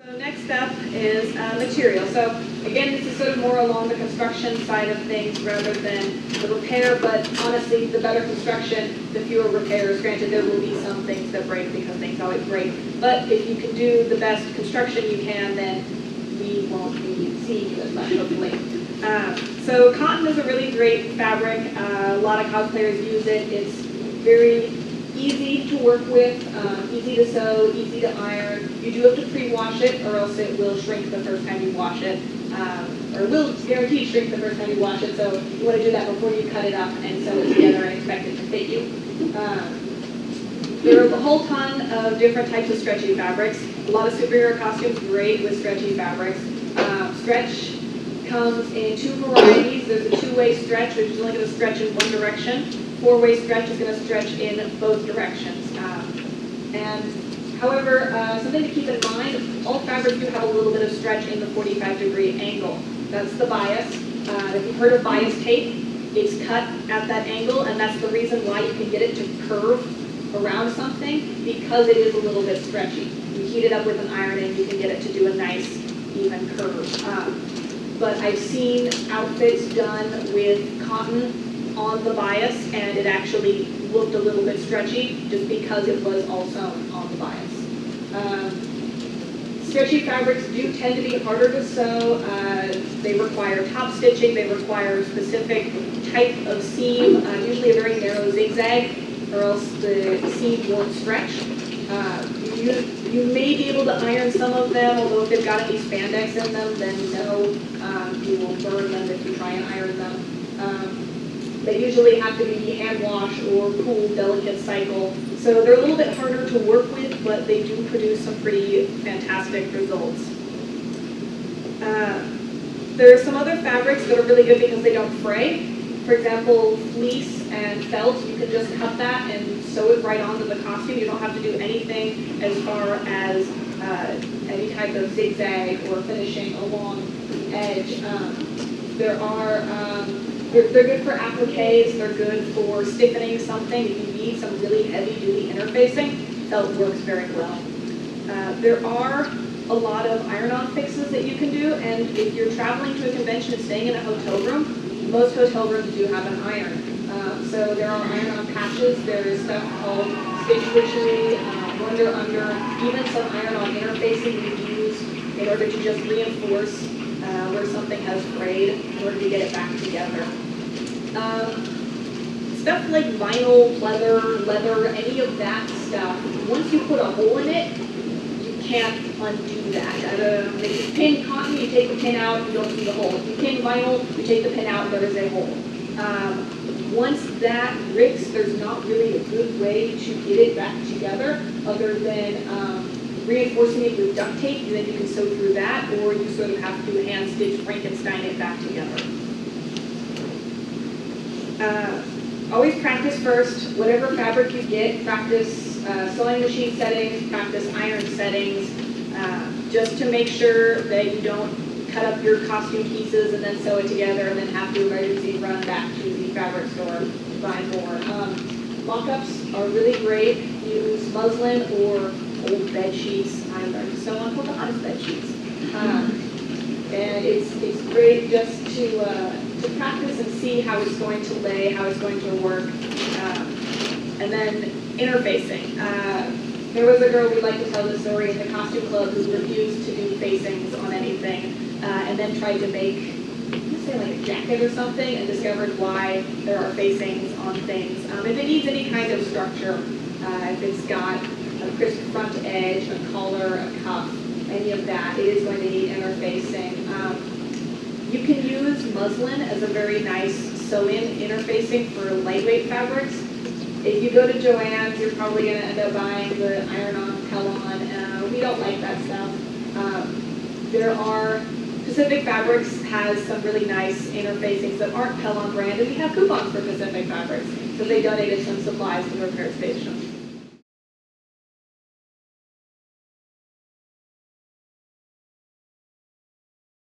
So next up is material. So again, this is sort of more along the construction side of things rather than the repair, but honestly, the better construction, the fewer repairs. Granted, there will be some things that break because things always break, but if you can do the best construction you can, then we won't be seeing you as much, hopefully. So cotton is a really great fabric. A lot of cosplayers use it. It's very easy to work with, easy to sew, easy to iron. You do have to pre-wash it or else it will shrink the first time you wash it, or will guaranteed shrink the first time you wash it, so you want to do that before you cut it up and sew it together and expect it to fit you. There are a whole ton of different types of stretchy fabrics. A lot of superhero costumes great with stretchy fabrics. Stretch comes in two varieties. There's a two-way stretch, which is only going to stretch in one direction. Four-way stretch is going to stretch in both directions. However, something to keep in mind, all fabrics do have a little bit of stretch in the 45-degree angle. That's the bias. If you've heard of bias tape, it's cut at that angle, and that's the reason why you can get it to curve around something, because it is a little bit stretchy. You heat it up with an iron and you can get it to do a nice, even curve. But I've seen outfits done with cotton on the bias, and it actually looked a little bit stretchy just because it was all sewn on the bias. Stretchy fabrics do tend to be harder to sew. They require top stitching. They require a specific type of seam, usually a very narrow zigzag, or else the seam won't stretch. You may be able to iron some of them, although if they've got any spandex in them, then no, you will burn them if you try and iron them. They usually have to be hand wash or cool, delicate cycle. So they're a little bit harder to work with, but they do produce some pretty fantastic results. There are some other fabrics that are really good because they don't fray. For example, fleece and felt, you can just cut that and sew it right onto the costume. You don't have to do anything as far as any type of zigzag or finishing along the edge. They're good for appliques, they're good for stiffening something. If you need some really heavy-duty interfacing, felt works very well. There are a lot of iron-on fixes that you can do, and if you're traveling to a convention and staying in a hotel room, most hotel rooms do have an iron. So there are iron-on patches, there is stuff called stitch witchery, wonder under, even some iron-on interfacing you use in order to just reinforce where something has frayed in order to get it back together. Stuff like vinyl, leather, any of that stuff, once you put a hole in it, you can't undo that. If you pin cotton, you take the pin out, you don't see the hole. If you pin vinyl, you take the pin out, there is a hole. Once that rips, there's not really a good way to get it back together other than reinforcing it with duct tape, and then you can sew through that, or you sort of have to hand stitch Frankenstein it back together. Always practice first. Whatever fabric you get, practice sewing machine settings, practice iron settings, just to make sure that you don't cut up your costume pieces and then sew it together and then have to emergency run back to the fabric store to buy more. Mock-ups are really great. Use muslin or old bed sheets. I learned to sew on Pocahontas bed sheets. And it's great just to practice and see how it's going to lay, how it's going to work. And then interfacing. There was a girl, we like to tell the story, in the costume club who refused to do facings on anything and then tried to make, say like a jacket or something, and discovered why there are facings on things. If it needs any kind of structure, if it's got a crisp front edge, a collar, a cuff, any of that, it is going to need interfacing. You can use muslin as a very nice sew-in interfacing for lightweight fabrics. If you go to Joann's, you're probably going to end up buying the iron-on Pellon. We don't like that stuff. There are Pacific Fabrics has some really nice interfacings that aren't Pellon brand, and we have coupons for Pacific Fabrics because they donated some supplies to the repair station.